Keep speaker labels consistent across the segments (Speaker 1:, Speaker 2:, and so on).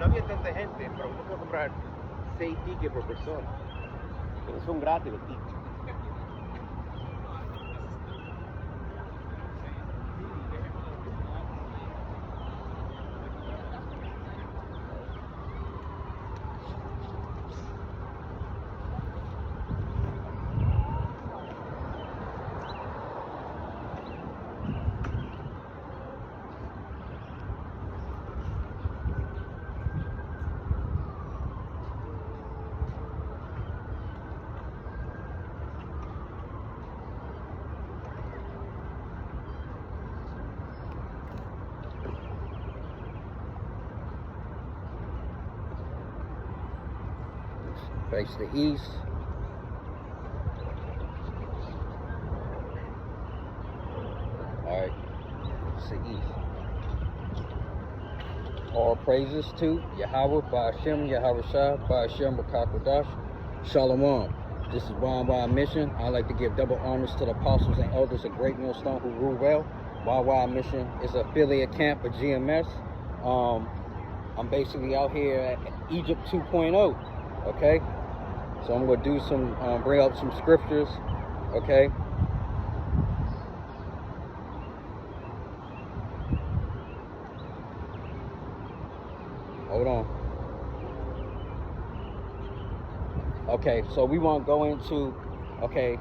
Speaker 1: no había tanta gente, pero uno puede comprar 6 tickets por persona. Pero son gratis los tickets.
Speaker 2: Face the east. Alright, it's the east. All praises to Yahweh, Ba'ashem, Yahweh Shah, Ba'ashem, B'Kakwadash, Shalom. This is YY Mission. I like to give double honors to the apostles and elders of Great Millstone who rule well. YY Mission is an affiliate camp of GMS. I'm basically out here at Egypt 2.0, okay? So I'm going to do some, bring up some scriptures, okay? Hold on. Okay, so we want to go into, okay,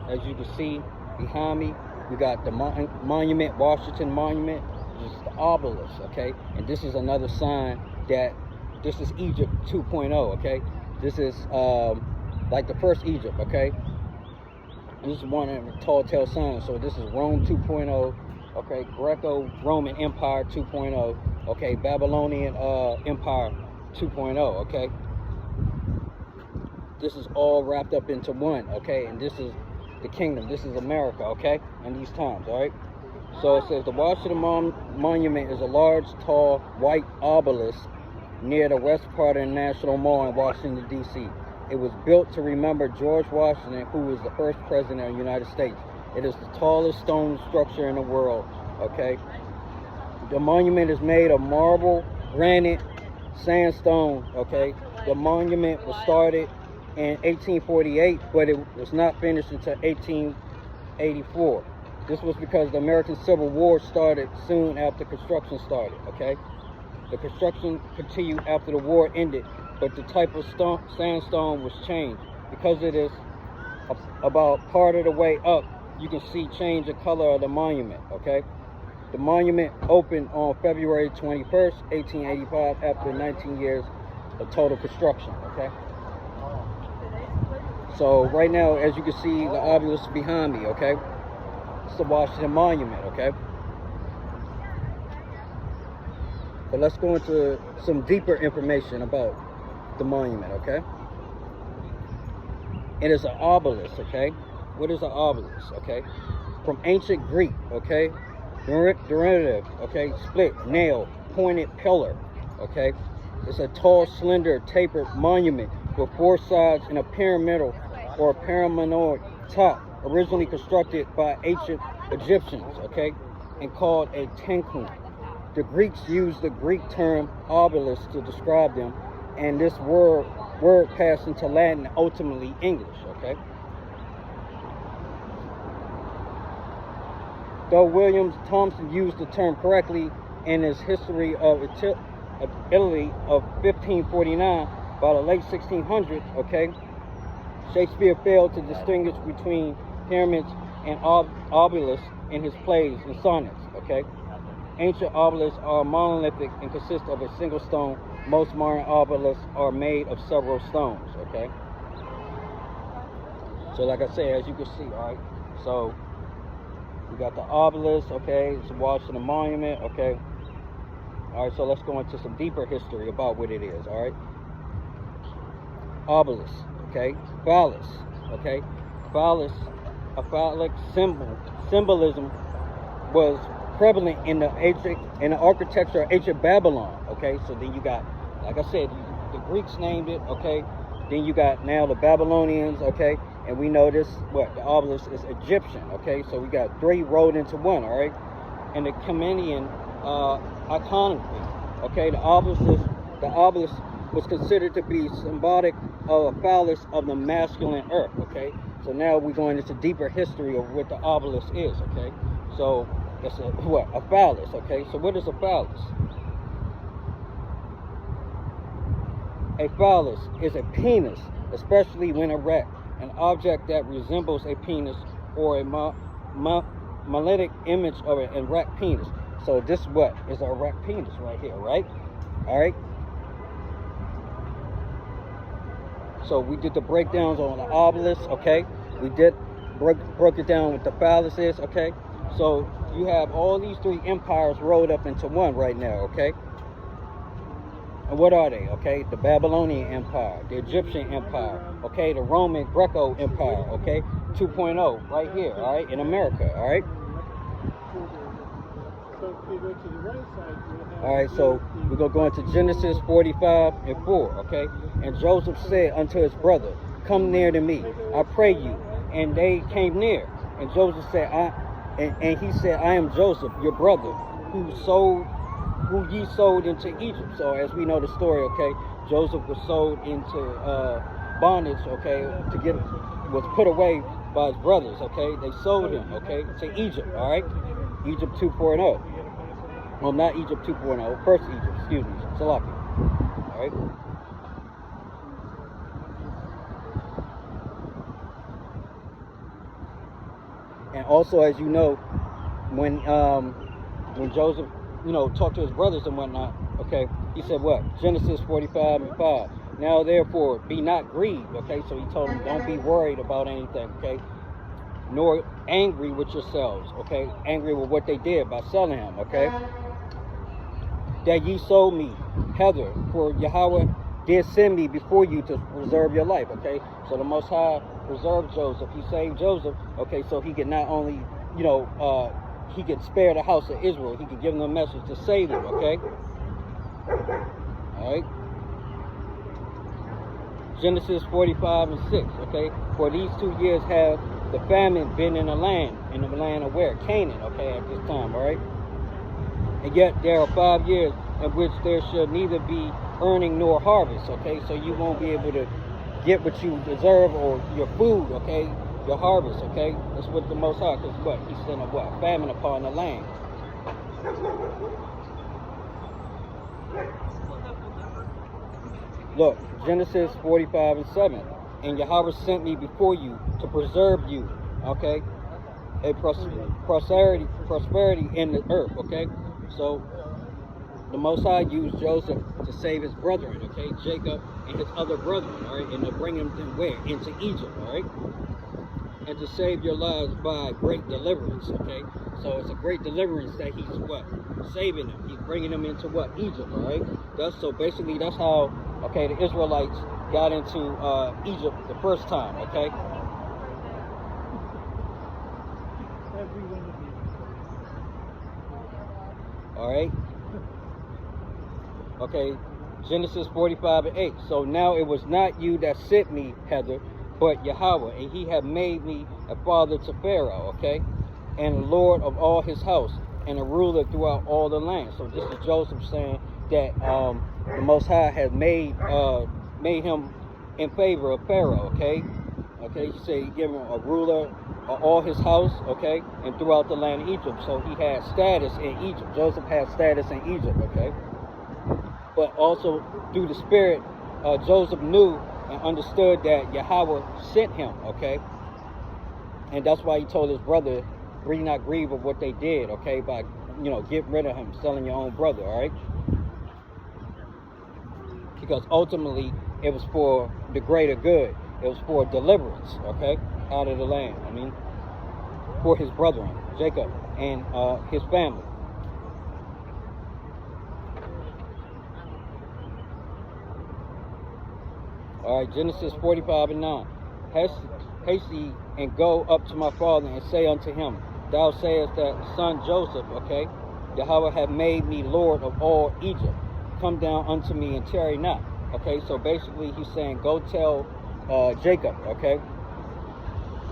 Speaker 2: as you can see behind me, we got the monument, Washington Monument. This is the obelisk, okay? And this is another sign that this is Egypt 2.0, okay? This is like the first Egypt, okay? And this is one of the tall tale signs. So this is Rome 2.0, okay? Greco-Roman Empire 2.0, okay? Babylonian Empire 2.0, okay? This is all wrapped up into one, okay? And this is the kingdom. This is America, okay? In these times, all right? So it says the Washington Monument is a large, tall, white obelisk near the west part of the National Mall in Washington, D.C. It was built to remember George Washington, who was the first president of the United States. It is the tallest stone structure in the world, okay? The monument is made of marble, granite, sandstone, okay? The monument was started in 1848, but it was not finished until 1884. This was because the American Civil War started soon after construction started, okay? The construction continued after the war ended, but the type of sandstone was changed. Because it is about part of the way up, you can see change the color of the monument, okay? The monument opened on February 21st, 1885, after 19 years of total construction, okay? So right now, as you can see, the obelisk behind me, okay? It's the Washington Monument, okay? But let's go into some deeper information about the monument, okay? It is an obelisk, okay? What is an obelisk, okay? From ancient Greek, okay? Derivative, okay? Split, nail, pointed pillar, okay? It's a tall, slender, tapered monument with 4 sides and a pyramidal or pyramidoid top, originally constructed by ancient Egyptians, okay? And called a tenkun. The Greeks used the Greek term obelisk to describe them, and this word passed into Latin, ultimately English, okay? Though William Thomson used the term correctly in his History of Italy of 1549, by the late 1600s, okay, Shakespeare failed to distinguish between pyramids and obelisks in his plays and sonnets, okay? Ancient obelisks are monolithic and consist of a single stone. Most modern obelisks are made of several stones, okay? So like I said, as you can see, all right, so we got the obelisk, okay, it's Washington Monument, okay? All right, so let's go into some deeper history about what it is, all right? Obelisk, okay? Phallus, okay? Phallus, a phallic symbolism was prevalent in the architecture of ancient Babylon, okay? So then you got, like I said, the Greeks named it, okay? Then you got now the Babylonians, okay? And we know this, what, the obelisk is Egyptian, okay? So we got 3 rolled into one, all right? And the Chamenian iconography, okay? The obelisk the obelisk was considered to be symbolic of a phallus of the masculine earth, okay? So now we're going into deeper history of what the obelisk is, okay? So it's a phallus, okay? So what is a phallus? A phallus is a penis, especially when erect, an object that resembles a penis or a monolithic image of an erect penis. So this is what is an erect penis right here, right? All right. So we did the breakdowns on the obelisk, okay? We did broke it down with the phallus is, okay? So you have all these three empires rolled up into one right now, okay? And what are they, okay? The Babylonian Empire, the Egyptian Empire, okay? The Roman Greco Empire, okay? 2.0 right here, all right? In America, all right? All right, so we're going to go into Genesis 45 and 4, okay? And Joseph said unto his brother, come near to me, I pray you. And they came near. And Joseph said, and he said, I am Joseph, your brother, who ye sold into Egypt. So as we know the story, okay, Joseph was sold into bondage, okay, was put away by his brothers, okay? They sold him, okay, to Egypt, all right? Egypt 2.0. Well, not Egypt 2.0, first Egypt, excuse me, Salaki, all right? And also, as you know, when Joseph, talked to his brothers and whatnot, okay, he said what? Genesis 45 and 5. Now, therefore, be not grieved, okay? So he told them, don't be worried about anything, okay? Nor angry with yourselves, okay? Angry with what they did by selling him, okay? That ye sold me, Heather, for Yahweh did send me before you to preserve your life, okay? So the Most High preserved Joseph. He saved Joseph, okay, so he could not only, he could spare the house of Israel. He could give them a message to save them, okay? All right? Genesis 45 and 6, okay? For these 2 years have the famine been in the land of where? Canaan, okay, at this time, all right? And yet there are 5 years in which there should neither be earning nor harvest, okay? So you won't be able to get what you deserve or your food, okay? Your harvest, okay? That's what the Most High, because what? He sent a what? Famine upon the land. Look, Genesis 45 and 7. And Yahweh sent me before you to preserve you, okay? A prosperity in the earth, okay? So the Most High used Joseph to save his brethren, okay? Jacob and his other brethren, all right? And to bring them to where? Into Egypt, all right? And to save your lives by great deliverance, okay? So it's a great deliverance that he's what? Saving them. He's bringing them into what? Egypt, all right? So basically that's how, okay, the Israelites got into Egypt the first time, okay? All right? Okay, Genesis 45 and 8. So now it was not you that sent me, Heather, but Yahweh, and he had made me a father to Pharaoh, okay? And a lord of all his house, and a ruler throughout all the land. So this is Joseph saying that the Most High had made him in favor of Pharaoh, okay? Okay, he said he gave him a ruler of all his house, okay? And throughout the land of Egypt. So he had status in Egypt. Joseph had status in Egypt, okay? But also through the Spirit, Joseph knew and understood that Yahweh sent him, okay? And that's why he told his brother, be not grieve of what they did, okay? By, getting rid of him, selling your own brother, all right? Because ultimately, it was for the greater good. It was for deliverance, okay? Out of the land, for his brethren, Jacob, and his family. All right, Genesis 45 and 9. Haste ye and go up to my father and say unto him, thou sayest that son Joseph, okay, Yahweh hath made me Lord of all Egypt. Come down unto me and tarry not. Okay, so basically he's saying, go tell Jacob, okay?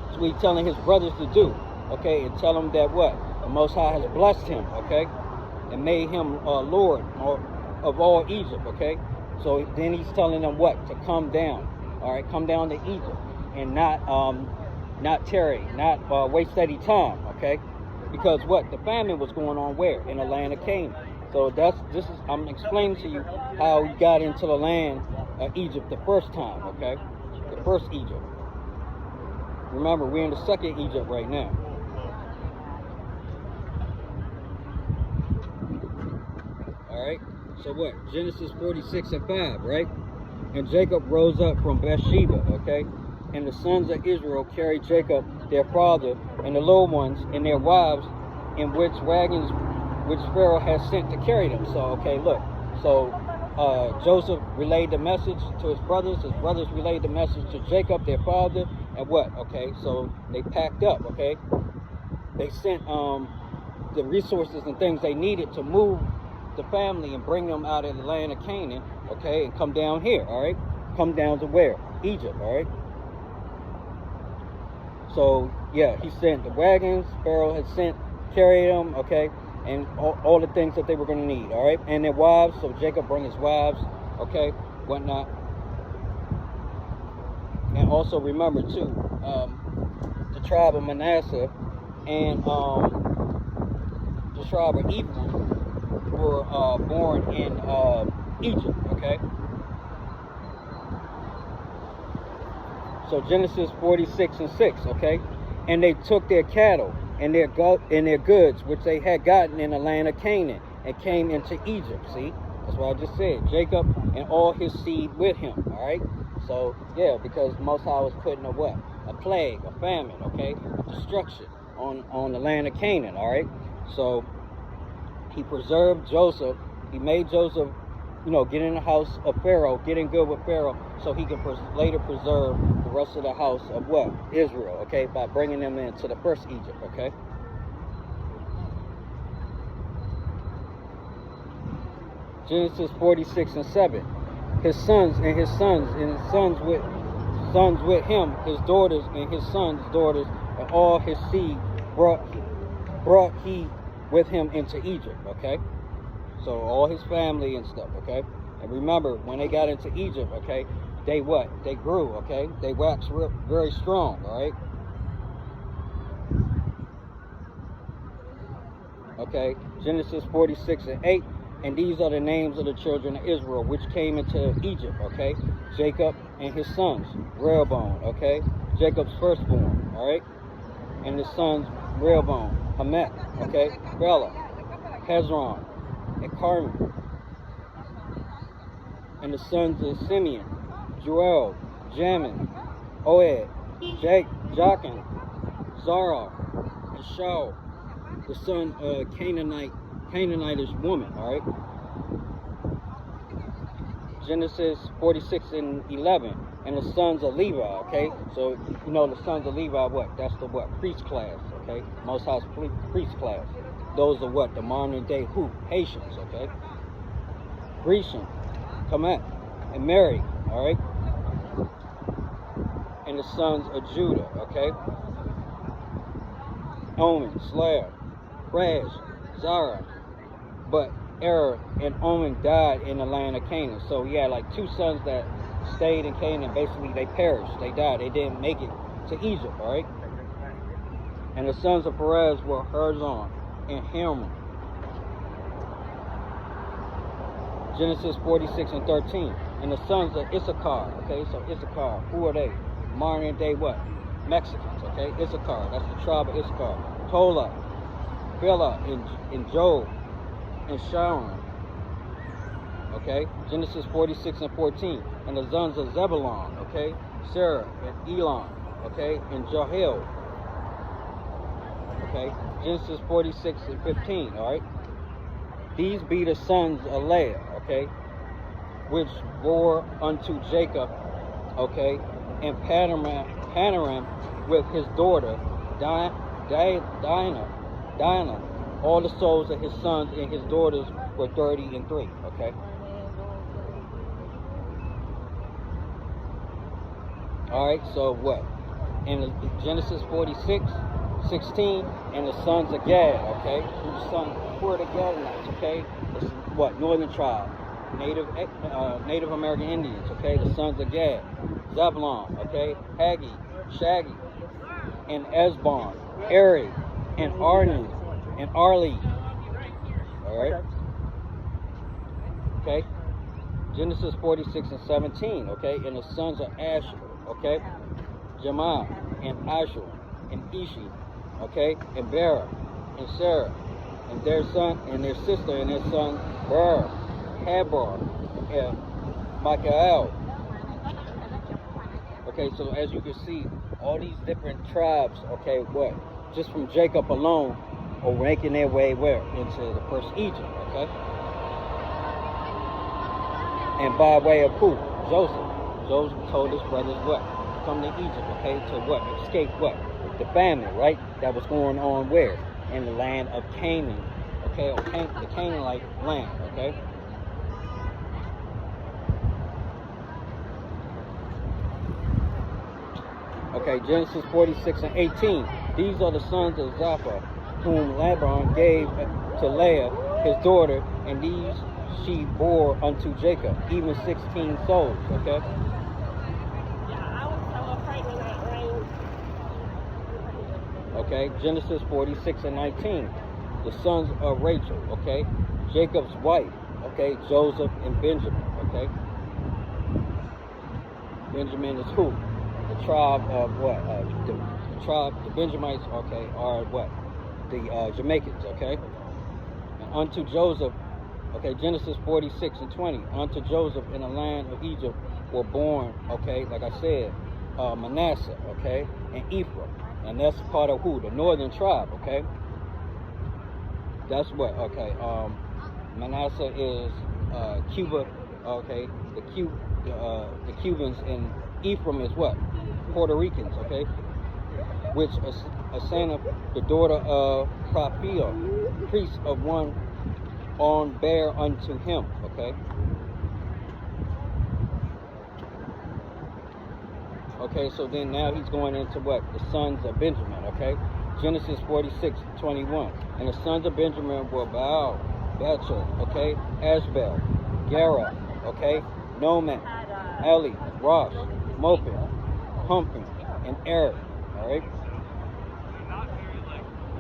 Speaker 2: That's what he's telling his brothers to do, okay? And tell them that what? The Most High has blessed him, okay? And made him Lord of all Egypt, okay? So then he's telling them what? To come down. All right, come down to Egypt and not tarry, not waste any time. Okay, because what? The famine was going on where? In the land of Canaan. So I'm explaining to you how he got into the land of Egypt the first time. Okay, the first Egypt. Remember, we're in the second Egypt right now. All right. So what? Genesis 46 and 5, right? And Jacob rose up from Bathsheba, okay? And the sons of Israel carried Jacob, their father, and the little ones, and their wives, in which wagons which Pharaoh had sent to carry them. So, okay, look. So, Joseph relayed the message to his brothers relayed the message to Jacob, their father, and what? Okay, so they packed up, okay? They sent the resources and things they needed to move the family and bring them out of the land of Canaan, okay, and come down here, all right? Come down to where? Egypt, all right? So, yeah, he sent the wagons, Pharaoh had sent, carry them, okay, and all the things that they were going to need, all right? And their wives, so Jacob brought his wives, okay, whatnot. And also remember, too, the tribe of Manasseh and the tribe of Ephraim were born in Egypt, okay? So Genesis 46 and 6, okay? And they took their cattle and their goods, which they had gotten in the land of Canaan, and came into Egypt, see? That's what I just said. Jacob and all his seed with him, all right? So, yeah, because Most High was putting a what? A plague, a famine, okay? Destruction on the land of Canaan, all right? So, he preserved Joseph. He made Joseph, get in the house of Pharaoh, get in good with Pharaoh, so he could later preserve the rest of the house of what? Israel, okay? By bringing them into the first Egypt, okay? Genesis 46 and 7. His sons with him, his daughters and his sons' daughters, and all his seed brought he with him into Egypt, okay? So all his family and stuff, okay? And remember, when they got into Egypt, okay, they what? They grew, okay? They waxed very strong, all right? Okay, Genesis 46 and 8. And these are the names of the children of Israel, which came into Egypt, okay? Jacob and his sons, Rehoboam, okay? Jacob's firstborn, all right? And his sons, Rehoboam, Hamet, okay? Bela, Hezron, and Carmi. And the sons of Simeon, Joel, Jamin, Oed, Jachin, Zara, and Shaul, the son of Canaanitish woman, all right? Genesis 46 and 11, and the sons of Levi, okay? So, the sons of Levi, what? That's the what? Priest class, okay? Most High's priest class. Those are what? The modern day who? Haitians, okay? Grecian, Kemet, and Mary, all right? And the sons of Judah, okay? Omen, Slayer, Raz, Zara. But Er and Omen died in the land of Canaan. So he had like two sons that stayed in Canaan. Basically, they perished. They died. They didn't make it to Egypt, all right? And the sons of Perez were Herzon and Hermon. Genesis 46 and 13. And the sons of Issachar, okay? So Issachar, who are they? Modern day what? Mexicans, okay? Issachar, that's the tribe of Issachar. Tola, Bela, and Job, and Sharon, okay? Genesis 46 and 14. And the sons of Zebulon, okay? Sarah and Elon, okay? And Jahel, okay? Genesis 46 and 15, all right? These be the sons of Leah, okay? Which bore unto Jacob, okay? And Panaram with his daughter, Dinah. All the souls of his sons and his daughters were 30 and 3, okay? All right, so what? In Genesis 46, 16, and the sons of Gad, okay? Who are the Gadites, okay? This is what? Northern tribe. Native American Indians, okay? The sons of Gad, Zebulon, okay? Haggai, Shaggy, and Esbon, Eri, and Arni, and Arli. All right? Okay? Genesis 46 and 17, okay? And the sons of Asher, okay? Jamal, and Ashur, and Ishi, okay? And Bera, and Sarah, and their son, and their sister, and their son, Ber, Habar, and Michael. Okay, so as you can see, all these different tribes, okay, what? Just from Jacob alone are making their way where? Into the first Egypt, okay? And by way of who? Joseph. Joseph told his brothers what? Come to Egypt, okay? To what? Escape what? The famine, right? That was going on where? In the land of Canaan, okay? Or the Canaanite land, okay? Okay, Genesis 46 and 18. These are the sons of Zilpah, whom Laban gave to Leah, his daughter, and these she bore unto Jacob, even 16 souls, okay? Okay, Genesis 46 and 19. The sons of Rachel, okay? Jacob's wife, okay? Joseph and Benjamin, okay? Benjamin is who? The tribe of what? The Benjamites, okay, are what? The Jamaicans, okay? And unto Joseph, okay, Genesis 46 and 20. Unto Joseph in the land of Egypt were born, okay, like I said, Manasseh, okay, and Ephraim. And that's part of who? The northern tribe, okay? That's what, okay, Manasseh is Cuba, okay? The Cubans, and Ephraim is what? Puerto Ricans, okay? Which Asenaph, the daughter of Raphael, priest of one on bear unto him, okay? Okay, so then now he's going into what? The sons of Benjamin, okay? Genesis 46, 21. And the sons of Benjamin were Baal, Betcher, okay? Ashbel, Gera, okay? Noman, Eli, Rosh, Mopin, Humpin, and Eric, all right?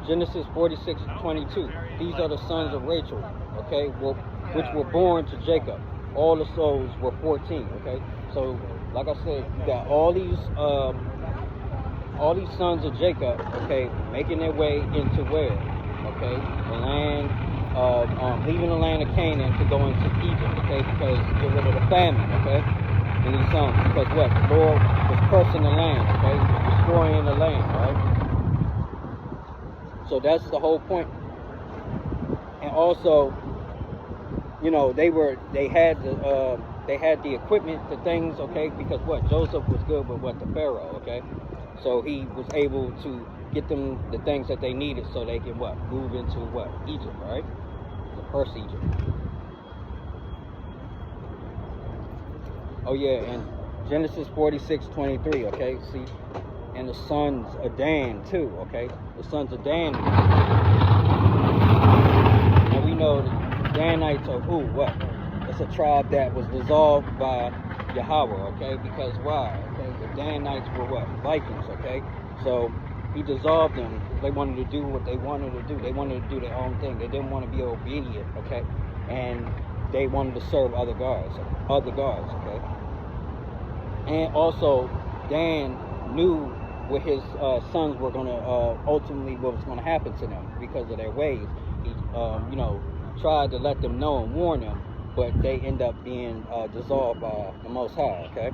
Speaker 2: Genesis 46, 22. These are the sons of Rachel, okay? Which were born to Jacob. All the souls were 14, okay? So, like I said, you got all these sons of Jacob, okay, making their way into where, okay, the land of leaving the land of Canaan to go into Egypt, okay, because get rid of the famine, okay, in these sons, because what, the Lord was cursing the land, okay, destroying the land, right? So that's the whole point. And also, you know, they had the equipment, the things, okay, because what, Joseph was good with what, the Pharaoh, okay, so he was able to get them the things that they needed so they can what, move into what, Egypt, right, the first Egypt. Oh yeah, and Genesis 46, 23, okay, see, and the sons of Dan too, okay, the sons of Dan. And we know the Danites are who, what? It's a tribe that was dissolved by Yahweh, okay? Because why? Okay, the Danites were what? Vikings, okay? So he dissolved them. They wanted to do what they wanted to do. They wanted to do their own thing. They didn't want to be obedient, okay? And they wanted to serve other gods, okay? And also, Dan knew what his sons were going to, ultimately what was going to happen to them because of their ways. He, you know, tried to let them know and warn them, but they end up being dissolved by the Most High, okay?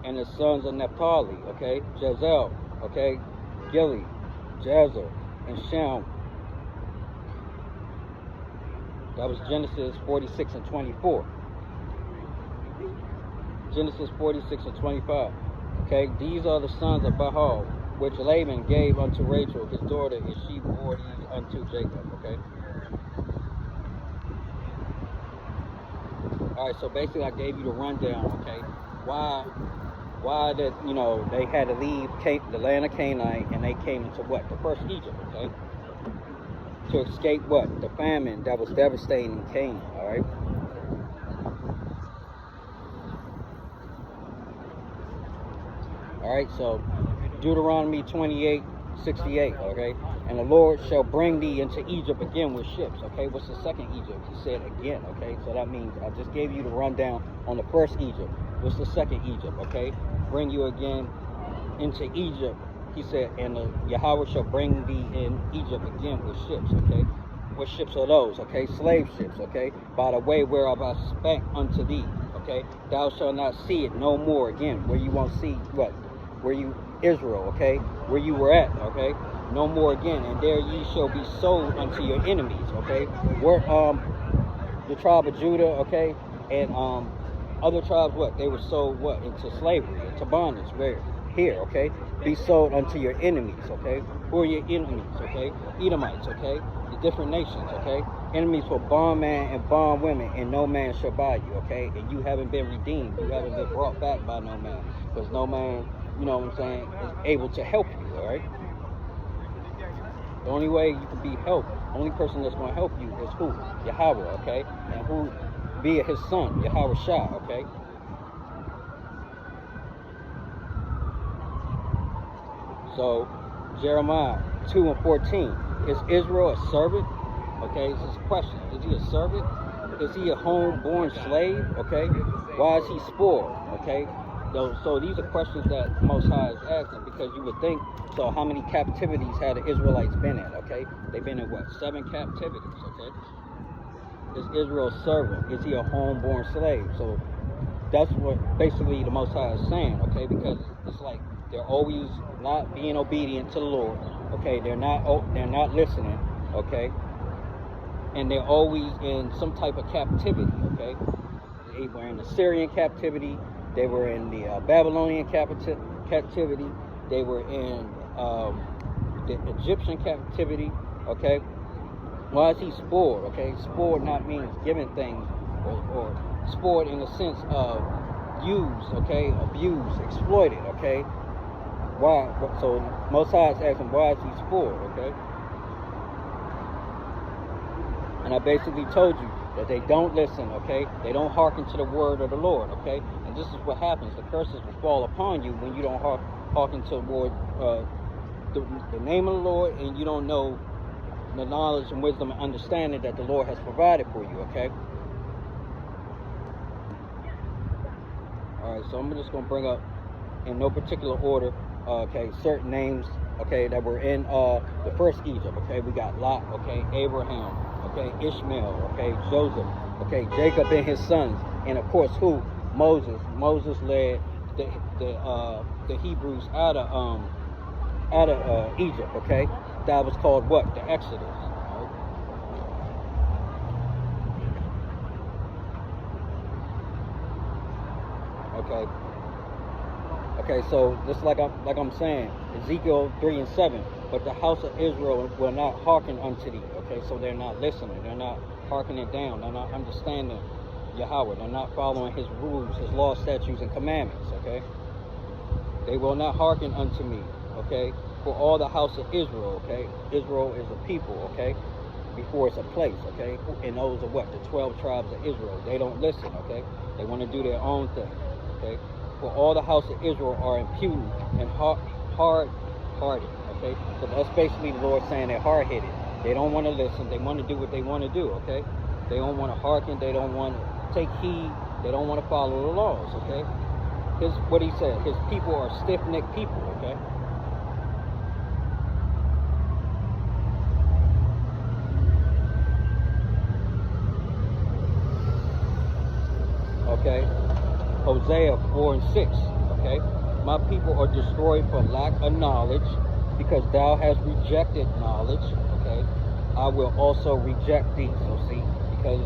Speaker 2: And the sons of Naphtali, okay? Jezel, okay? Gili, Jazer, and Shem. That was Genesis 46 and 24. Genesis 46 and 25. Okay, these are the sons of Bahal, which Laban gave unto Rachel, his daughter, and she bore these unto Jacob, okay? Alright, so basically I gave you the rundown, okay? Why that, you know, they had to leave the land of Canaan and they came into what? The first Egypt, okay? to escape what? The famine that was devastating Canaan, all right? All right, so Deuteronomy 28:68, okay? And the Lord shall bring thee into Egypt again with ships, okay? What's the second Egypt? He said again, okay? So that means I just gave you the rundown on the first Egypt. What's the second Egypt, okay? Bring you again into Egypt. He said, and Yahweh shall bring thee in Egypt again with ships, okay? What ships are those, okay? Slave ships, okay? By the way whereof I spake unto thee, okay? Thou shalt not see it no more again. Where you won't see what? Where you, Israel, okay? Where you were at, okay? No more again. And there ye shall be sold unto your enemies, okay? Where, the tribe of Judah, okay? And, other tribes, what? They were sold, what? Into slavery, into bondage, where? Here, okay? Be sold unto your enemies, okay? Who are your enemies, okay? Edomites, okay? The different nations, okay? Enemies for bondman and bondwomen, and no man shall buy you, okay? And you haven't been redeemed. You haven't been brought back by no man. Because no man, you know what I'm saying, is able to help you, all right? The only way you can be helped, only person that's going to help you is who? Yahweh, okay? And who? Via his son, Yahweh Shah, okay? So, Jeremiah 2:14. Is Israel a servant? Okay, this is a question. Is he a servant? Is he a homeborn slave? Okay? Why is he spoiled? Okay? So these are questions that the Most High is asking, because you would think, so how many captivities had the Israelites been in? Okay? They've been in what? 7 captivities, okay? Is Israel a servant? Is he a homeborn slave? So that's what basically the Most High is saying, okay? Because it's like they're always not being obedient to the Lord, okay? They're not listening, okay? And they're always in some type of captivity, okay? They were in Assyrian captivity. They were in the Babylonian captivity. They were in the Egyptian captivity, okay? Why is he spoiled, okay? Spoiled not means given things, or spoiled in the sense of used, okay? Abused, exploited, okay? Why? So Most High is asking, why is he spoiled, okay? And I basically told you that they don't listen, okay? They don't hearken to the word of the Lord, okay? And this is what happens. The curses will fall upon you when you don't hearken to the word, the name of the Lord, and you don't know the knowledge and wisdom and understanding that the Lord has provided for you, okay? All right, so I'm just going to bring up, in no particular order, okay, certain names, okay, that were in the first Egypt, okay? We got Lot, okay, Abraham, okay, Ishmael, okay, Joseph, okay, Jacob and his sons, and of course who? Moses. Moses led the Hebrews out of Egypt, okay? That was called what? The Exodus. Okay. Okay, so just like I'm saying, Ezekiel 3:7. But the house of Israel will not hearken unto thee. Okay, so they're not listening. They're not hearkening down. They're not understanding Yahweh. They're not following his rules, his laws, statutes, and commandments. Okay. They will not hearken unto me. Okay. For all the house of Israel. Okay. Israel is a people. Okay. Before it's a place. Okay. And those are what? The 12 tribes of Israel. They don't listen. Okay. They want to do their own thing. Okay. For all the house of Israel are impudent and hard-hearted. Okay, so that's basically the Lord saying they're hard-headed. They don't want to listen. They want to do what they want to do. Okay, they don't want to hearken. They don't want to take heed. They don't want to follow the laws. Okay, what he said. His people are stiff-necked people. Okay. Okay. Hosea 4:6. Okay, my people are destroyed for lack of knowledge, because thou hast rejected knowledge. Okay, I will also reject thee. So see, because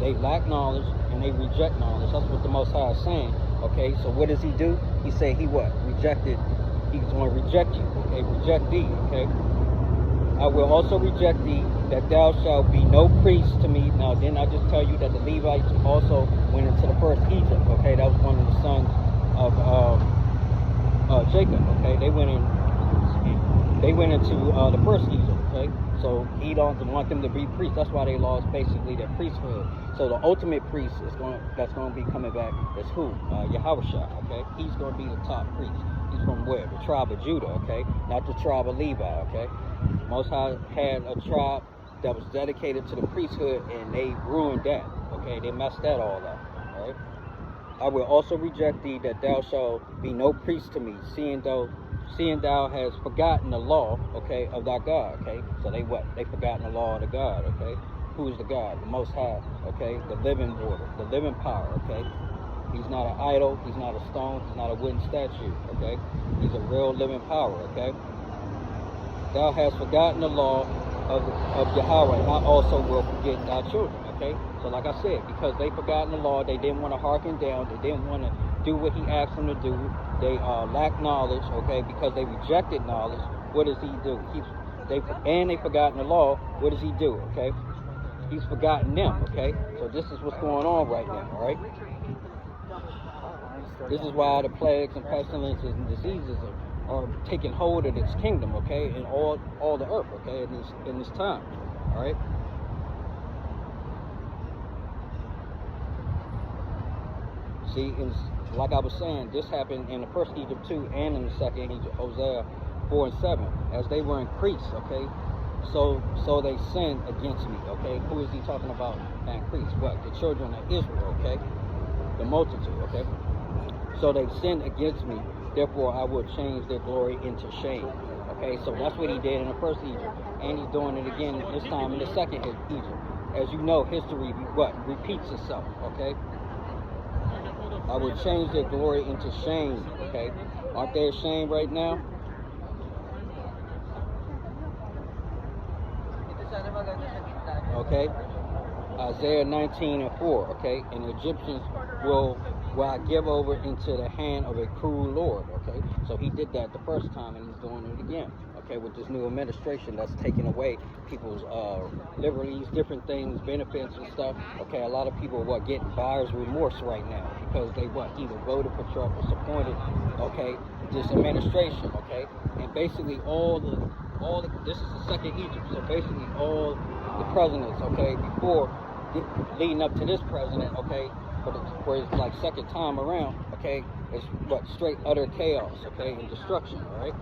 Speaker 2: they lack knowledge and they reject knowledge. That's what the Most High is saying. Okay, so what does he do? He said he what? Rejected. He's going to reject you. Okay, reject thee. Okay. I will also reject thee, that thou shalt be no priest to me. Now, didn't I just tell you that the Levites also went into the first Egypt? Okay, that was one of the sons of Jacob. Okay, they went into the first Egypt. okay? So he doesn't want them to be priests. That's why they lost basically their priesthood. So the ultimate priest that's going to be coming back is who? Yahushua, okay? He's going to be the top priest. He's from where? The tribe of Judah, okay? Not the tribe of Levi, okay? Most High had a tribe that was dedicated to the priesthood, and they ruined that, okay? They messed that all up, all right? I will also reject thee, that thou shalt be no priest to me, seeing thou hast forgotten the law, okay, of thy God, okay? So they what? They forgotten the law of the God, okay? Who is the God? The Most High, okay? The living water, the living power, okay? He's not an idol, he's not a stone, he's not a wooden statue, okay? He's a real living power, okay? Thou hast forgotten the law of Yahweh, and I also will forget thy children, okay? So like I said, because they forgotten the law, they didn't want to hearken down, they didn't want to do what he asked them to do. They lack knowledge, okay? Because they rejected knowledge. What does he do? They forgotten the law. What does he do? Okay? He's forgotten them. Okay? So this is what's going on right now. All right? This is why the plagues and pestilences and diseases are taking hold of this kingdom. Okay? And all the earth. Okay? In this time. All right? See, like I was saying, this happened in the first Egypt 2 and in the second Egypt, Hosea 4 and 7, as they were increased, okay? So they sinned against me, okay? Who is he talking about? Increased, what? The children of Israel, okay? The multitude, okay? So they sinned against me, therefore I will change their glory into shame, okay? So that's what he did in the first Egypt, and he's doing it again this time in the second Egypt. As you know, history, repeats itself, okay? I will change their glory into shame, okay? Aren't they ashamed right now? Okay? Isaiah 19 and 4, okay? And the Egyptians will I give over into the hand of a cruel Lord, okay? So he did that the first time, and he's doing it again, okay? With this new administration that's taking away people's liberties, different things, benefits and stuff, okay? A lot of people are getting buyer's remorse right now because they either voted for Trump or supported, okay, this administration, okay? And basically this is the second Egypt, so basically all the presidents, okay, before leading up to this president, okay, for his like second time around, okay, it's straight utter chaos, okay, and destruction, all right?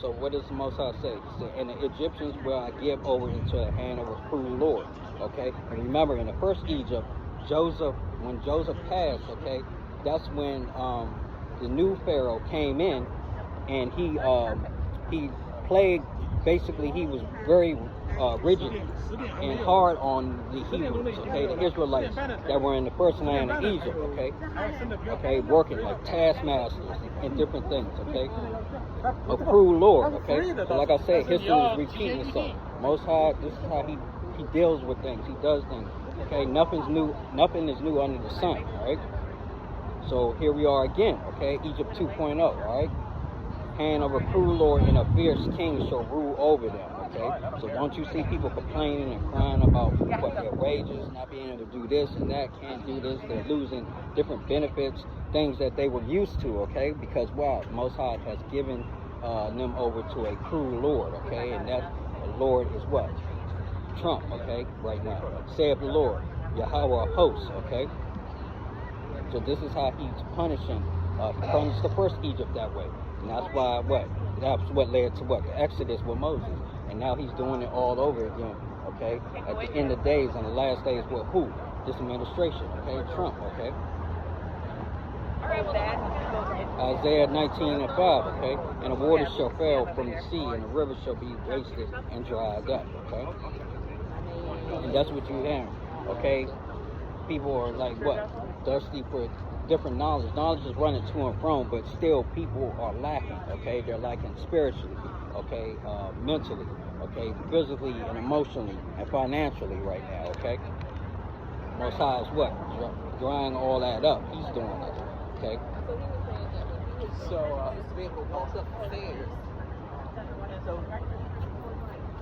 Speaker 2: So what does the Most High say? He said, and the Egyptians will I give over into the hand of a cruel Lord, okay? And remember, in the first Egypt, when Joseph passed, okay, that's when the new Pharaoh came in, and he plagued, basically he was very rigid and hard on the Hebrews, okay, the Israelites that were in the first land of Egypt, okay, working like taskmasters and different things, okay, a cruel Lord, okay. So like I said, history is repeating itself. Most High, this is how he deals with things, he does things, okay. Nothing is new under the sun, all right. So here we are again, okay, Egypt 2.0, all right. Hand of a cruel Lord and a fierce king shall rule over them, okay? So don't you see people complaining and crying about their wages, not being able to do this and that, can't do this, they're losing different benefits, things that they were used to, okay? Because Most High has given them over to a cruel Lord, okay? And that Lord is what? Trump, okay? Right now. Saith the Lord, Yahweh hosts, okay? So this is how he's punishing, punished the first Egypt that way. And that's why that's what led to the Exodus with Moses. And now he's doing it all over again, okay? At the end of days, and the last days with who? This administration, okay? Trump, okay? Isaiah 19 and 5, okay? And the waters shall fail from the sea, and the rivers shall be wasted and dried up, okay? And that's what you're hearing, okay? People are like thirsty for different knowledge. Knowledge is running to and from, but still people are lacking, okay? They're lacking spiritually, okay? Mentally, okay? Physically and emotionally and financially right now, okay? Most High is drying all that up. He's doing it, okay?
Speaker 3: So, to be able to walk up the stairs.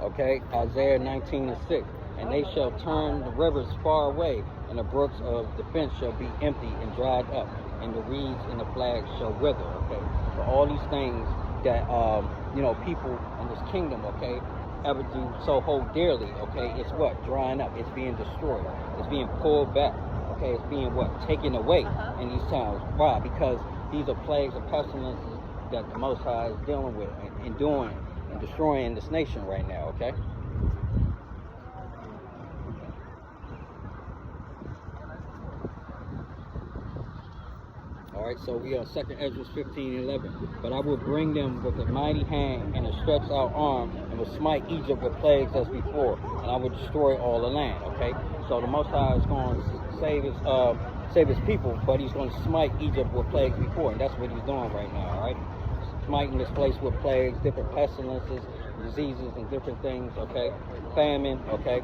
Speaker 2: Okay, Isaiah 19 and 6. And they shall turn the rivers far away, and the brooks of defense shall be empty and dried up, and the reeds and the flags shall wither, okay? So all these things that, people in this kingdom, okay, ever do so hold dearly, okay, it's what? Drying up. It's being destroyed. It's being pulled back. Okay, it's being what? Taken away in these times. Why? Because these are plagues and pestilences that the Most High is dealing with and doing and destroying this nation right now, okay? Alright, so we are 2nd Ezra 15:11. But I will bring them with a mighty hand and a stretched out arm, and will smite Egypt with plagues as before, and I will destroy all the land. Okay, so the Most High is going to save his people, but he's going to smite Egypt with plagues before, and that's what he's doing right now. Alright, smiting this place with plagues, different pestilences, diseases, and different things. Okay, famine. Okay.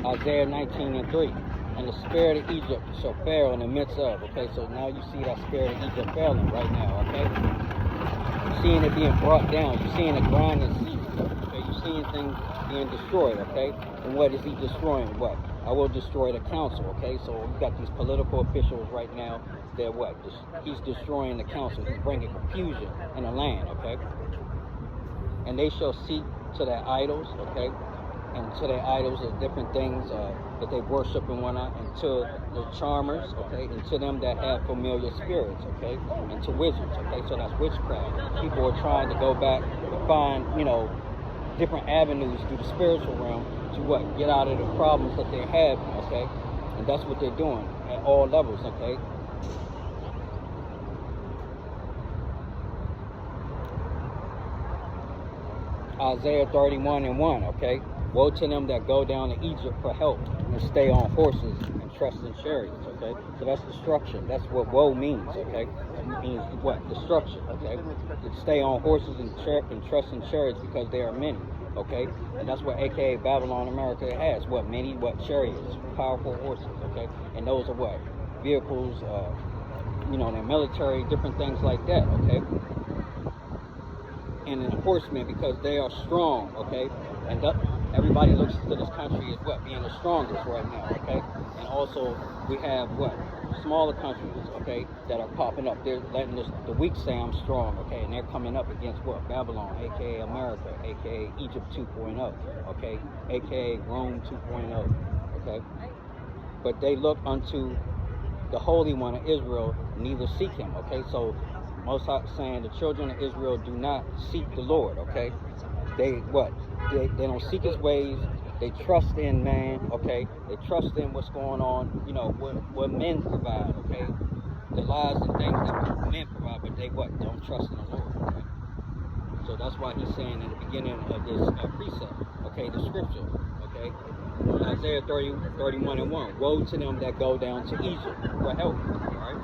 Speaker 2: Isaiah 19:3, and the spirit of Egypt shall fail in the midst of. Okay, so now you see that spirit of Egypt failing right now. Okay, you're seeing it being brought down. You're seeing the grind and cease. Okay, you're seeing things being destroyed. Okay, and what is he destroying? What? I will destroy the council. Okay, so we've got these political officials right now. They're what? He's destroying the council. He's bringing confusion in the land. Okay, and they shall seek to their idols. Okay. And to their idols of different things that they worship and whatnot, and to the charmers, okay, and to them that have familiar spirits, okay, and to wizards, okay, so that's witchcraft. People are trying to go back and find, different avenues through the spiritual realm to what? Get out of the problems that they're having, okay, and that's what they're doing at all levels, okay. Isaiah 31:1, okay. Woe to them that go down to Egypt for help and stay on horses and trust in chariots, okay? So that's destruction. That's what woe means, okay? It means what? Destruction, okay? To stay on horses and trust in chariots because there are many, okay? And that's what AKA Babylon America has. What? Many, what? Chariots, powerful horses, okay? And those are what? Vehicles, their military, different things like that, okay? And enforcement because they are strong, okay? And everybody looks to this country as what? Being the strongest right now, okay? And also we have what? Smaller countries, okay, that are popping up. They're letting the weak say I'm strong, okay? And they're coming up against what? Babylon, aka America, aka Egypt 2.0, okay? Aka Rome 2.0, okay? But they look unto the Holy One of Israel, neither seek him, okay? So Most High saying the children of Israel do not seek the Lord, okay? They what? They don't seek his ways. They trust in man, okay? They trust in what's going on, what men provide, okay? The lies and things that men provide, but they what? Don't trust in the Lord, okay? So that's why he's saying in the beginning of this precept, okay, the scripture, okay? Isaiah 31:1, woe to them that go down to Egypt for help, all right?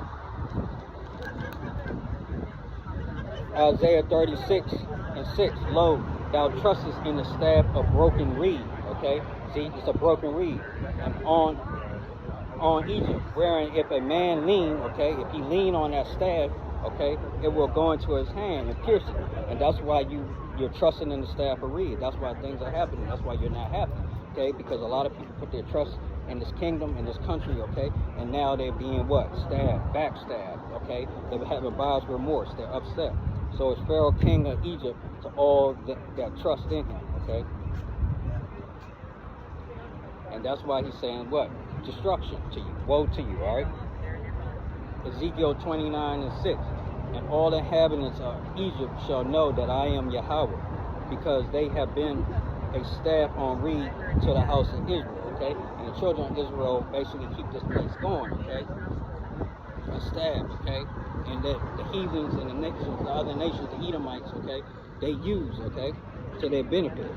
Speaker 2: Isaiah 36:6, lo, thou trustest in the staff of broken reed, okay? See, it's a broken reed. And on Egypt, wherein if a man lean, okay, if he lean on that staff, okay, it will go into his hand and pierce it. And that's why you're trusting in the staff of reed. That's why things are happening. That's why you're not happy, okay? Because a lot of people put their trust in this kingdom, in this country, okay? And now they're being what? Stabbed, backstabbed, okay? They're having buyer's remorse. They're upset. So it's Pharaoh, king of Egypt, to all that trust in him, okay? And that's why he's saying what? Destruction to you, woe to you, all right? Ezekiel 29:6, and all the inhabitants of Egypt shall know that I am Yahweh, because they have been a staff on reed to the house of Israel, okay? And the children of Israel basically keep this place going, okay? A staff, okay? And the heathens and the other nations, the Edomites, okay, they use, okay, to their benefit,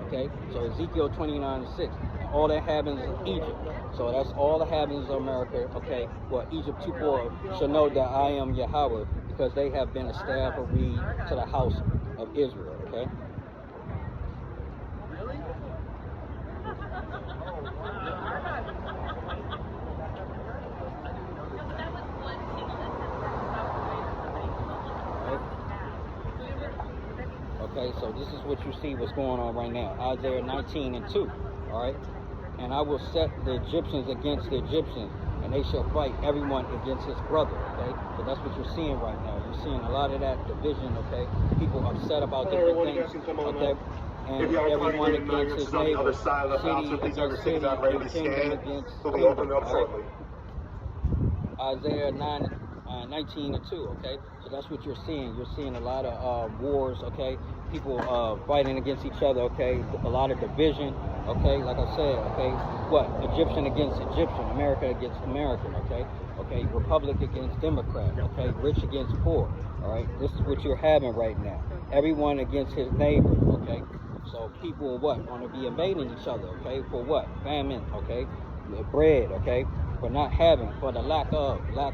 Speaker 2: okay? So Ezekiel 29:6, all the inhabitants of Egypt, so that's all the inhabitants of America, okay, well, Egypt 2.4 shall know that I am Yahweh, because they have been a staff of reed to the house of Israel, okay? Okay, so this is what you see what's going on right now. Isaiah 19:2, all right? And I will set the Egyptians against the Egyptians, and they shall fight everyone against his brother, okay? So that's what you're seeing right now. You're seeing a lot of that division, okay? People upset about different things, okay? And everyone against his neighbor, city against city, and kingdom against kingdom, all right? Isaiah 19 and 2, okay? So that's what you're seeing. You're seeing a lot of wars, okay? People fighting against each other, okay? A lot of division, okay? Like I said, okay? What? Egyptian against Egyptian, America against American, okay? Okay, Republic against Democrat, okay? Rich against poor, all right? This is what you're having right now. Everyone against his neighbor, okay? So people, what? Want to be invading each other, okay? For what? Famine, okay? Bread, okay? For not having, for the lack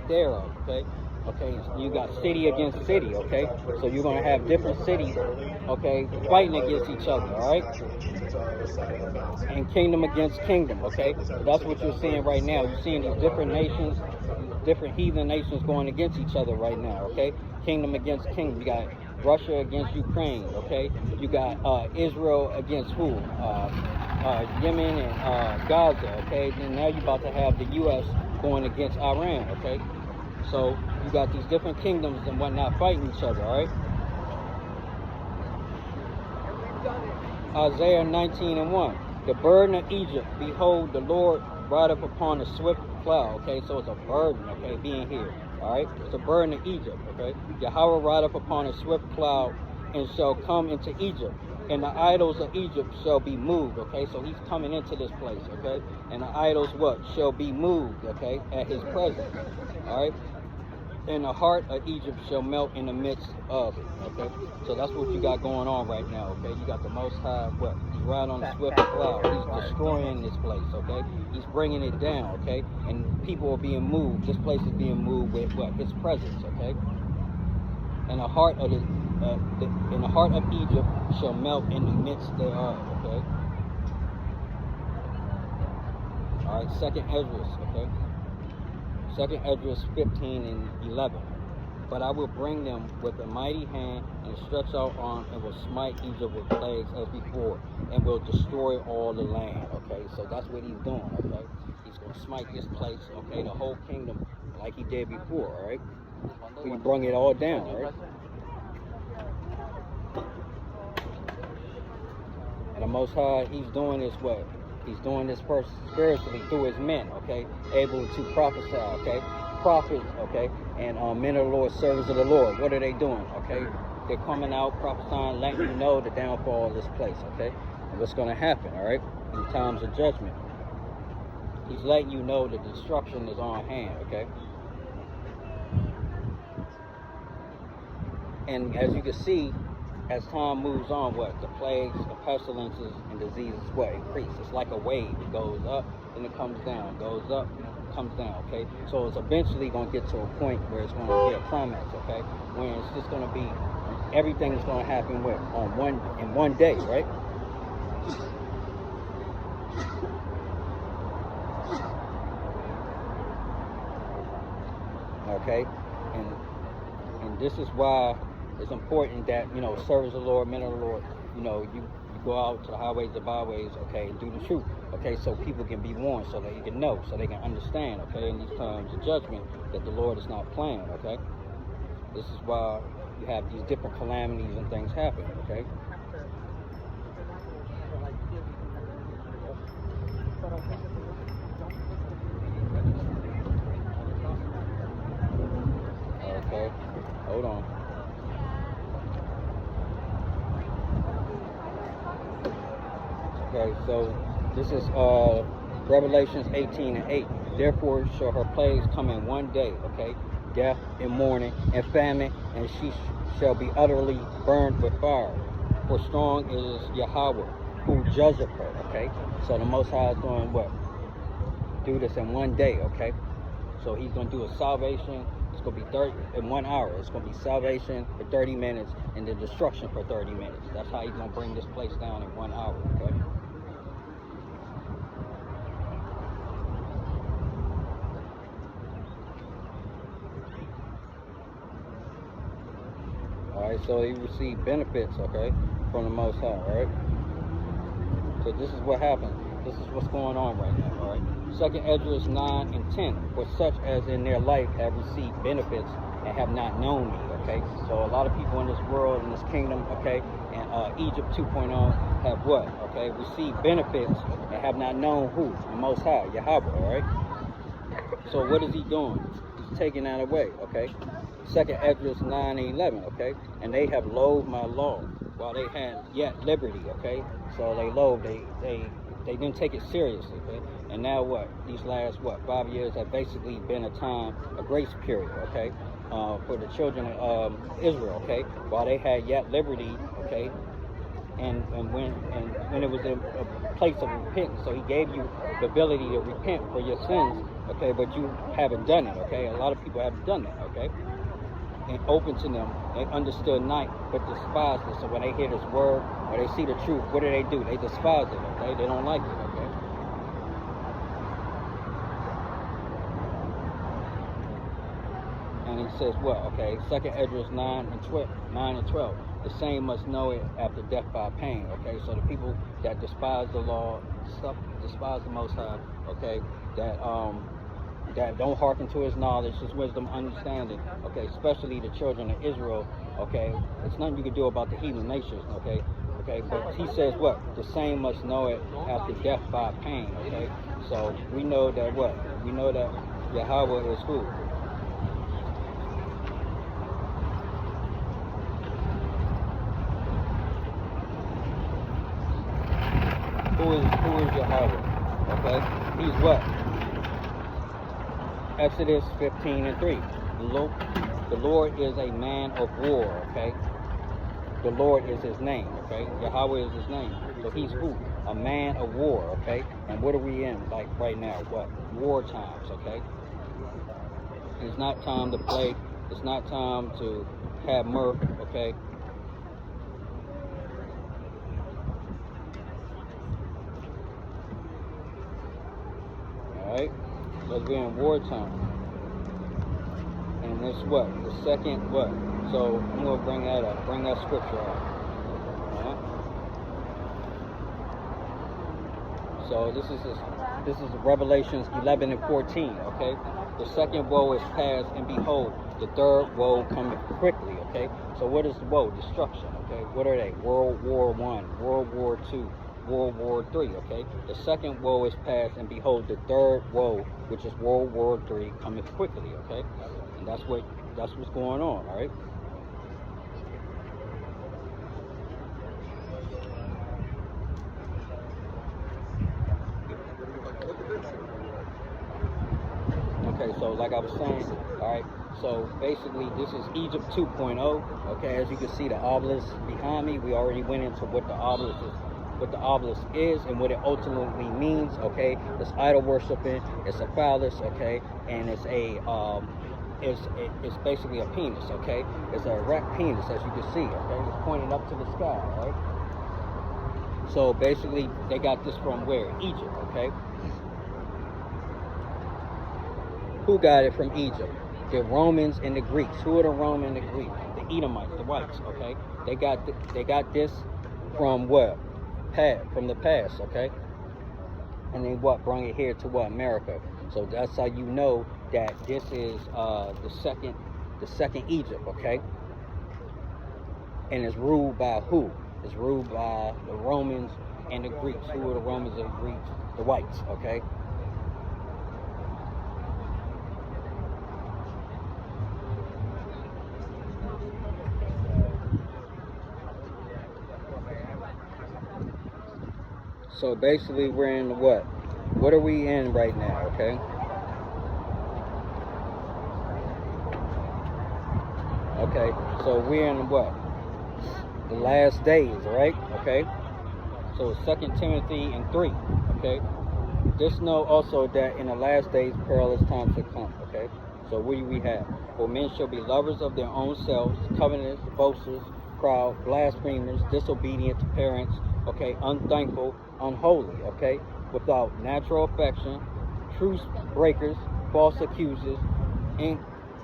Speaker 2: thereof, okay? Okay, you got city against city, okay? So you're going to have different cities, okay, fighting against each other, all right? And kingdom against kingdom, okay? So that's what you're seeing right now. You're seeing these different nations, different heathen nations going against each other right now, okay? Kingdom against kingdom. You got Russia against Ukraine, okay? You got Israel against who? Yemen and Gaza, okay? Then now you're about to have the U.S. going against Iran, okay? So you got these different kingdoms and whatnot fighting each other, all right? Isaiah 19 and 1. The burden of Egypt, behold, the Lord rideth upon a swift cloud, okay? So it's a burden, okay, being here, all right? It's a burden of Egypt, okay? Yahweh rideth upon a swift cloud and shall come into Egypt. And the idols of Egypt shall be moved, okay? So he's coming into this place, okay? And the idols, what? Shall be moved, okay? At his presence, all right? And the heart of Egypt shall melt in the midst of it, okay? So that's what you got going on right now, okay? You got the Most High, what? He's riding on the swift cloud. He's destroying this place, okay? He's bringing it down, okay? And people are being moved. This place is being moved with, what? His presence, okay? And the heart of and the heart of Egypt shall melt in the midst thereof, okay? All right, Second Esdras, okay? Second Esdras 15 and 11. But I will bring them with a mighty hand and stretch out arm and will smite Egypt with plagues as before and will destroy all the land, okay? So that's what he's doing, okay? He's going to smite this place, okay? The whole kingdom like he did before, all right? He brung it all down, all right? And the Most High, he's doing this what? He's doing this first spiritually through his men, okay? Able to prophesy, okay? Prophets, okay? And men of the Lord, servants of the Lord. What are they doing, okay? They're coming out, prophesying, letting you know the downfall of this place, okay? And what's going to happen, all right? In times of judgment. He's letting you know the destruction is on hand, okay? And as you can see, as time moves on, what? The plagues, the pestilences, and diseases, what? Increase. It's like a wave. It goes up, and it comes down. Goes up, comes down, okay? So it's eventually going to get to a point where it's going to be a climax, okay? When it's just going to be, everything is going to happen in one day, right? Okay? And this is why it's important that, you know, servants of the Lord, men of the Lord, you know, you go out to the highways and byways, okay, and do the truth, okay, so people can be warned, so they can know, so they can understand, okay, in these times of judgment, that the Lord is not playing, okay? This is why you have these different calamities and things happen, okay? Okay, hold on. Okay, so this is Revelations 18 and 8. Therefore shall her plagues come in one day, okay? Death and mourning and famine, and she shall be utterly burned with fire. For strong is Yahweh, who judgeth her, okay? So the Most High is going what? Do this in one day, okay? So he's going to do a salvation. It's going to be 30 in 1 hour. It's going to be salvation for 30 minutes and then destruction for 30 minutes. That's how he's going to bring this place down in 1 hour, okay? Alright, so he received benefits, okay, from the Most High, alright? So this is what happens. This is what's going on right now, alright? Second Esdras 9 and 10. For such as in their life have received benefits and have not known me. Okay, so a lot of people in this world, in this kingdom, okay, and Egypt 2.0 have what? Okay, received benefits and have not known who? The Most High, Yahweh. All right. So what is he doing? He's taking that away. Okay. Second Esdras 9 and 11. Okay, and they have loathed my law while they had yet liberty. Okay, so they loathed. They didn't take it seriously. Okay, and now what? These last 5 years have basically been a grace period. Okay. For the children of Israel, okay, while they had yet liberty, okay, and when it was a place of repentance, so he gave you the ability to repent for your sins, okay, but you haven't done it, okay. A lot of people haven't done that, okay. And open to them, they understood not, but despised it. So when they hear this word or they see the truth, what do? They despise it, okay. They don't like it, okay. And he says what? Okay, Second Esdras 9 and 12. The same must know it after death by pain. Okay, so the people that despise the law, despise the Most High, okay, that don't hearken to his knowledge, his wisdom, understanding, okay, especially the children of Israel, okay, it's nothing you can do about the heathen nations, okay, but he says what? The same must know it after death by pain, okay, so we know that what? We know that Yahweh is who? Who is Yahweh? Okay, he's what? Exodus 15 and 3. The Lord is a man of war. Okay, the Lord is his name. Okay, Yahweh is his name. So he's who? A man of war. Okay, and what are we in like right now? What? War times. Okay, it's not time to play. It's not time to have mirth. Okay. Right? Because we're in wartime. And it's what? The second what? So I'm going to bring that up. Bring that scripture up. Alright? So this is Revelations 11 and 14. Okay? The second woe is past, and behold, the third woe cometh quickly. Okay? So what is the woe? Destruction. Okay? What are they? World War I, World War II, World War III, okay? The second woe is past, and behold, the third woe, which is World War III, cometh quickly, okay? And that's what's going on, all right? Okay, so like I was saying, all right, so basically this is Egypt 2.0, okay? As you can see, the obelisk behind me, we already went into what the obelisk is and what it ultimately means, okay? It's idol worshiping, it's a phallus, okay? And it's it's basically a penis, okay? It's a erect penis, as you can see, okay? It's pointing up to the sky, right? So basically, they got this from where? Egypt, okay? Who got it from Egypt? The Romans and the Greeks. Who are the Romans and the Greeks? The Edomites, the whites, okay? They got this from what? From the past, okay? And then what? Bring it here to what? America. So that's how you know that this is the second Egypt, okay? And it's ruled by who? It's ruled by the Romans and the Greeks. Who are the Romans and the Greeks? The whites, okay? So basically we're in what? What are we in right now, okay? Okay, so we're in what? The last days, right? Okay? So 2 Timothy and 3, okay? Just know also that in the last days perilous times shall come, okay? So what do we have? For men shall be lovers of their own selves, covetous, boasters, proud, blasphemers, disobedient to parents, okay, unthankful, unholy, okay, without natural affection, truce breakers, false accusers,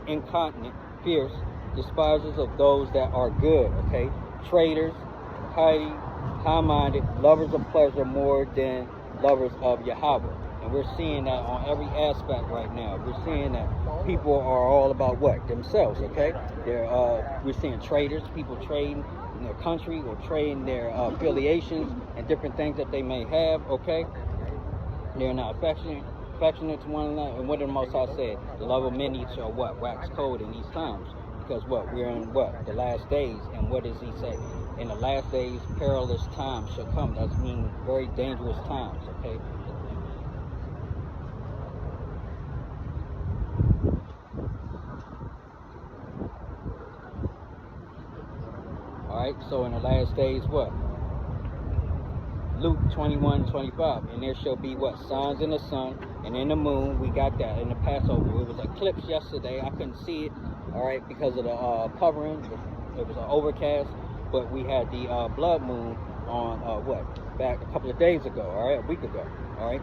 Speaker 2: incontinent, fierce, despisers of those that are good, okay, traitors, high-minded, lovers of pleasure more than lovers of Yahweh. And we're seeing that on every aspect right now. We're seeing that people are all about what? Themselves, okay? We're seeing traders, people trading in their country or trading their affiliations and different things that they may have, okay? They're not affectionate to one another. And what did the Most High say? The love of many shall what? Wax cold in these times. Because what? We're in what? The last days. And what does he say? In the last days, perilous times shall come. That means very dangerous times, okay? Alright, so in the last days, what? Luke 21:25, and there shall be what? Signs in the sun and in the moon. We got that in the Passover. It was eclipse yesterday. I couldn't see it, all right, because of the covering. It was an overcast, but we had the blood moon on back a couple of days ago, all right, a week ago, all right.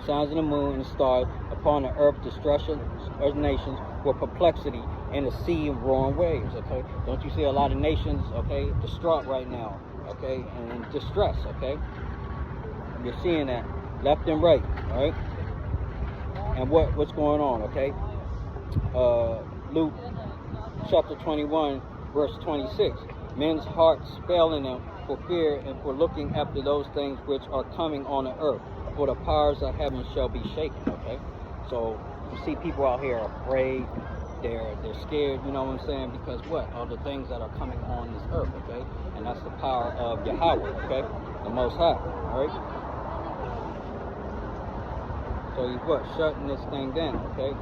Speaker 2: Signs in the moon and the stars upon the earth, destruction of nations with perplexity and the sea and roaring waves, okay? Don't you see a lot of nations, okay, distraught right now, okay, and in distress, okay? You're seeing that left and right, all right? And what's going on, okay? Luke chapter 21, verse 26. Men's hearts failing them for fear and for looking after those things which are coming on the earth. For the powers of heaven shall be shaken, okay? So you see people out here afraid, they're scared, you know what I'm saying? Because what? Of the things that are coming on this earth, okay? And that's the power of Yahweh, okay? The Most High, all right? So he's what? Shutting this thing down, okay?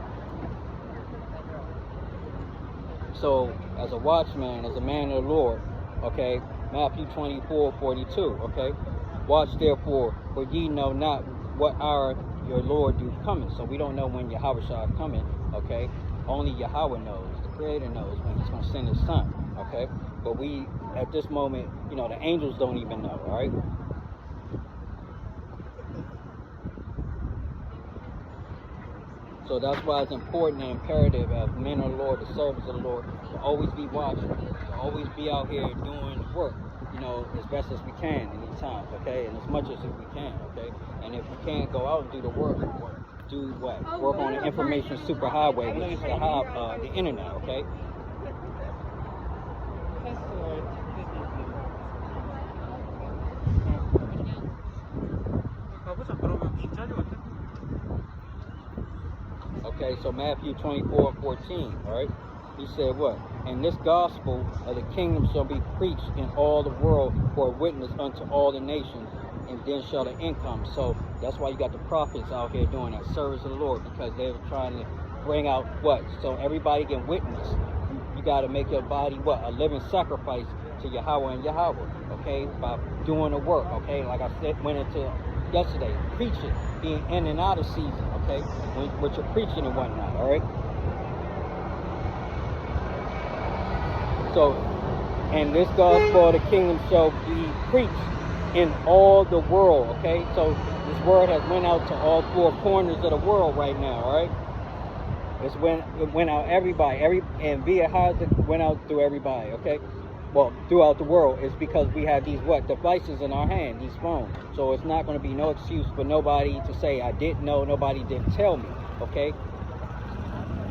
Speaker 2: So as a watchman, as a man of the Lord, okay? Matthew 24:42, okay? Watch therefore, for ye know not what hour your Lord do coming. So we don't know when Yahweh shall coming, okay? Only Yahweh knows, the Creator knows when he's going to send his son, okay? But we, at this moment, you know, the angels don't even know, all right? So that's why it's important and imperative as men of the Lord, the servants of the Lord, to always be watching, to always be out here doing work, you know, as best as we can in these times, okay? And as much as we can, okay? And if we can't go out and do the work, do what? Work on the information superhighway, which is the internet, okay? Okay, so Matthew 24:14, all right? He said what? And this gospel of the kingdom shall be preached in all the world for a witness unto all the nations, and then shall the end come. So that's why you got the prophets out here doing that service of the Lord, because they're trying to bring out what? So everybody can witness. You got to make your body what? A living sacrifice to Yahweh and Yahweh, okay? By doing the work, okay? Like I said, went into yesterday, preaching, being in and out of season, okay? What you're preaching and whatnot, all right? So, and this gospel of the kingdom shall be preached in all the world, okay? So this word has went out to all four corners of the world right now, all right? It went out everybody, and via how it went out through everybody, okay? Well, throughout the world. It's because we have these devices in our hand, these phones. So it's not going to be no excuse for nobody to say I didn't know, nobody didn't tell me, okay?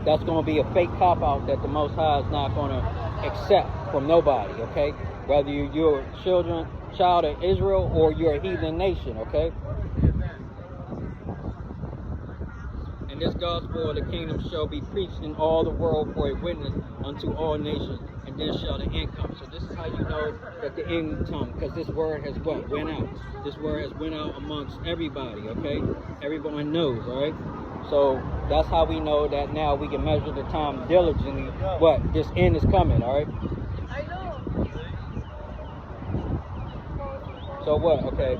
Speaker 2: That's going to be a fake cop-out that the Most High is not going to accept from nobody, okay? Whether you're a child of Israel or you're a heathen nation, okay? And this gospel of the kingdom shall be preached in all the world for a witness unto all nations, and then shall the end come. So this is how you know that the end come, because this word has what? Went out. This word has went out amongst everybody, okay? Everyone knows, all right? So that's how we know that now we can measure the time diligently. What? This end is coming, all right? So what? Okay,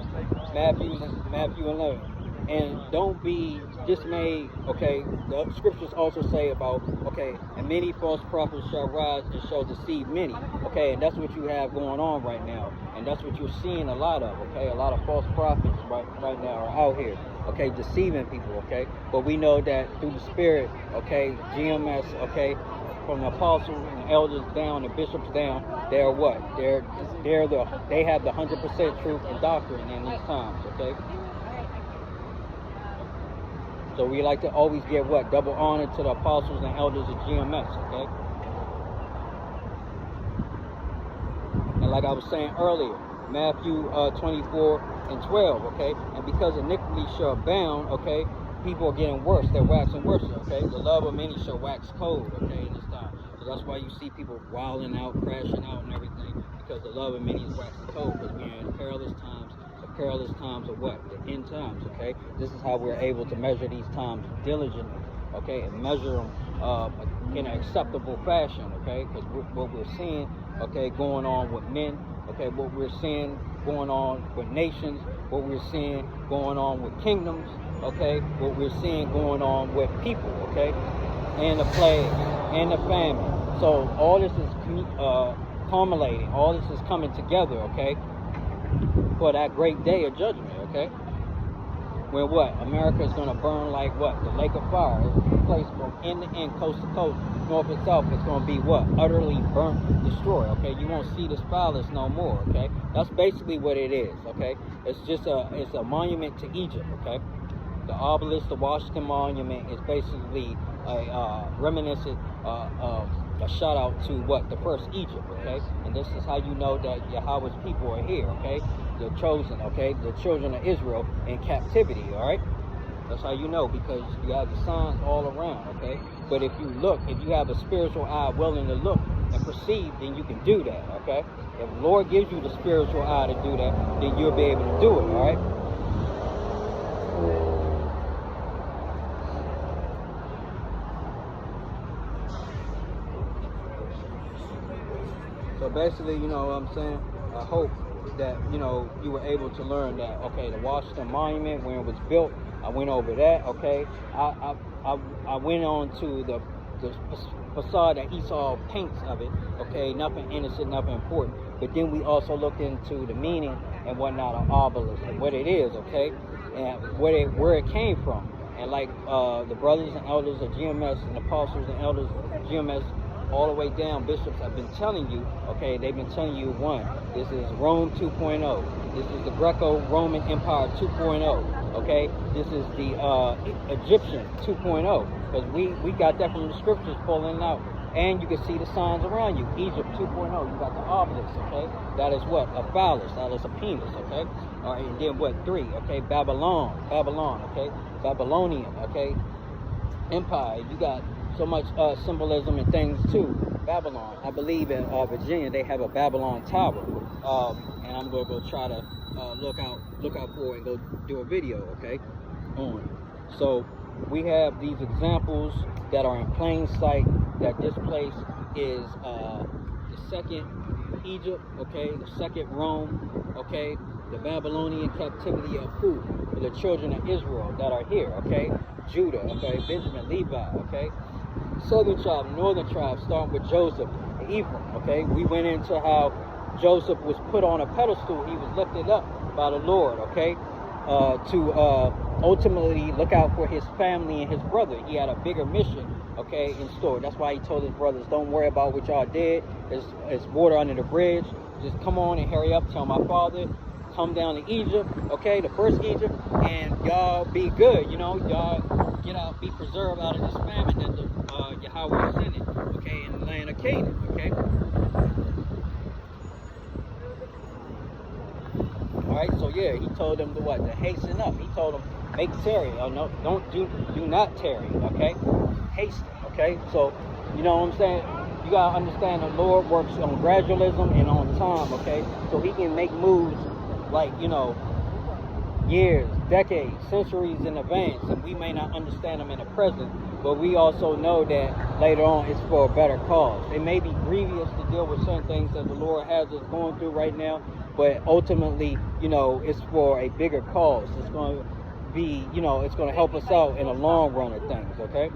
Speaker 2: Matthew 11. And don't be dismayed, okay? The scriptures also say about, okay, and many false prophets shall rise and shall deceive many, okay? And that's what you have going on right now. And that's what you're seeing a lot of, okay? A lot of false prophets right now are out here, okay, deceiving people, okay? But we know that through the Spirit, okay, GMS, okay, from the apostles and the elders down, the bishops down, they're what? They have the 100% truth and doctrine in these times, okay? So we like to always give what? Double honor to the apostles and elders of GMS, okay? And like I was saying earlier, Matthew 24:12, okay? And because iniquity shall abound, okay, people are getting worse. They're waxing worse, okay? The love of many shall wax cold, okay, in this time. So that's why you see people wilding out, crashing out and everything, because the love of many is waxing cold, because we're in perilous times. The perilous times of what? The end times, okay? This is how we're able to measure these times diligently, okay? And measure them in an acceptable fashion, okay? Because what we're seeing, okay, going on with men, okay, what we're seeing going on with nations, what we're seeing going on with kingdoms, okay, what we're seeing going on with people, okay, and the plague, and the famine. So all this is culminating, all this is coming together, okay, for that great day of judgment, okay, where what? America is going to burn like what? The lake of fire. It's placed from end to end, coast to coast, north and south. It's going to be what? Utterly burnt, destroyed, okay? You won't see this phallus no more, okay? That's basically what it is, okay? It's just it's a monument to Egypt, okay? The obelisk, the Washington Monument, is basically a reminiscent, a shout out to what? The first Egypt, okay? And this is how you know that Yahweh's people are here, okay? The chosen, okay? The children of Israel in captivity, all right? That's how you know, because you have the signs all around, okay? But if you look, if you have a spiritual eye willing to look and perceive, then you can do that, okay? If the Lord gives you the spiritual eye to do that, then you'll be able to do it, all right? So basically, you know what I'm saying? I hope that, you know, you were able to learn that, okay, the Washington Monument, when it was built, I went over that, okay? I went on to the facade that Esau paints of it, okay? Nothing innocent, nothing important. But then we also looked into the meaning and whatnot of obelisk and what it is, okay? And where it came from. And like the brothers and elders of GMS and apostles and elders of GMS, all the way down, bishops have been telling you, okay, they've been telling you, one, this is Rome 2.0. This is the Greco-Roman Empire 2.0, okay? This is the Egyptian 2.0, because we got that from the scriptures pulling out. And you can see the signs around you. Egypt 2.0, you got the obelisk, okay? That is what? A phallus, that is a penis, okay? All right, and then what? 3, okay? Babylon, okay? Babylonian, okay? Empire, you got so much symbolism and things too. Babylon, I believe in Virginia they have a Babylon Tower, and I'm gonna go try to look out for it and go do a video, okay, on it. So we have these examples that are in plain sight that this place is the second Egypt, okay, the second Rome, okay, the Babylonian captivity of who? For the children of Israel that are here, okay, Judah, okay, Benjamin, Levi, okay, southern tribe, northern tribe, starting with Joseph, Ephraim, okay? We went into how Joseph was put on a pedestal. He was lifted up by the Lord, okay? To ultimately look out for his family and his brother. He had a bigger mission, okay, in store. That's why he told his brothers, don't worry about what y'all did. There's water under the bridge. Just come on and hurry up. Tell my father, come down to Egypt, okay, the first Egypt, and y'all be good, you know, y'all get out, be preserved out of this famine that the Yahweh sent it, okay, in the land of Canaan, okay. All right, so yeah, he told them to what? To hasten up. He told them make tarry, or no, do not tarry, okay. Hasten, okay. So you know what I'm saying. You gotta understand the Lord works on gradualism and on time, okay. So He can make moves like, you know, years, decades, centuries in advance, and we may not understand them in the present, but we also know that later on it's for a better cause. It may be grievous to deal with certain things that the Lord has us going through right now, but ultimately, you know, it's for a bigger cause. It's going to be, you know, it's going to help us out in the long run of things, okay?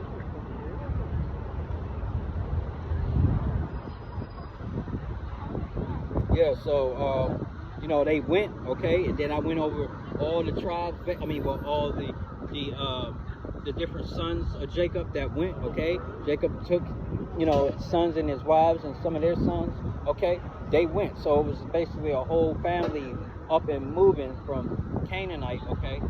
Speaker 2: Yeah, so, you know, they went, okay, and then I went over all the tribes, all the different sons of Jacob that went, okay. Jacob took, you know, sons and his wives and some of their sons, okay, they went. So it was basically a whole family up and moving from Canaan, okay,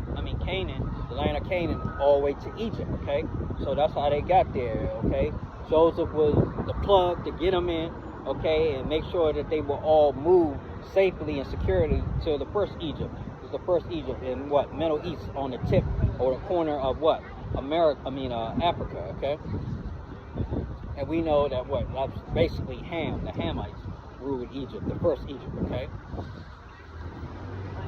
Speaker 2: the land of Canaan, all the way to Egypt, okay? So that's how they got there, okay? Joseph was the plug to get them in, okay, and make sure that they were all moved safely and securely to the first Egypt. It's the first Egypt in what? Middle East, on the tip or the corner of what? Africa, okay? And we know that what? That's basically Ham, the Hamites ruled Egypt, the first Egypt, okay?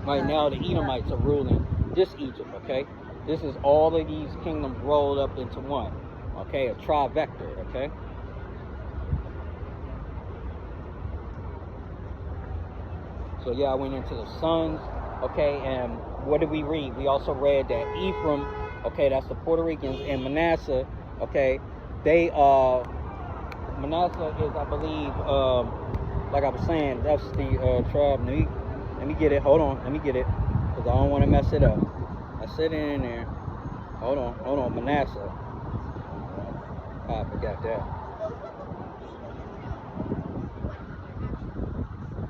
Speaker 2: Right now, the Edomites are ruling this Egypt, okay? This is all of these kingdoms rolled up into one, okay? A trivector, okay? So yeah, I went into the sons, okay? And what did we read? We also read that Ephraim, okay, that's the Puerto Ricans, and Manasseh, okay? They, Manasseh is, I believe, like I was saying, that's the tribe. Let me get it. Hold on. Let me get it. Because I don't want to mess it up. I said it in there. Hold on. Manasseh. I forgot that.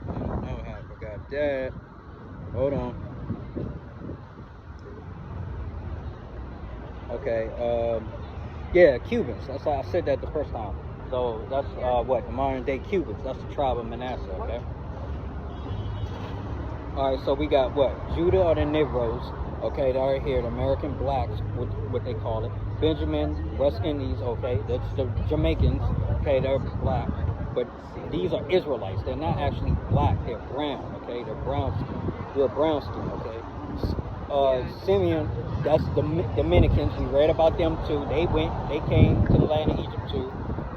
Speaker 2: I don't know how I forgot that. Hold on. Okay. Yeah, Cubans. That's how I said that the first time. So that's what? The modern day Cubans. That's the tribe of Manasseh, okay? Alright, so we got what? Judah are the Negroes, okay, they are here, the American blacks, what they call it. Benjamin, West Indies, okay, that's the Jamaicans, okay, they're black. But these are Israelites, they're not actually black, they're brown, okay, they're brown skin. They're brown skin, okay. Simeon, that's the Dominicans, we read about them too. They came to the land of Egypt too.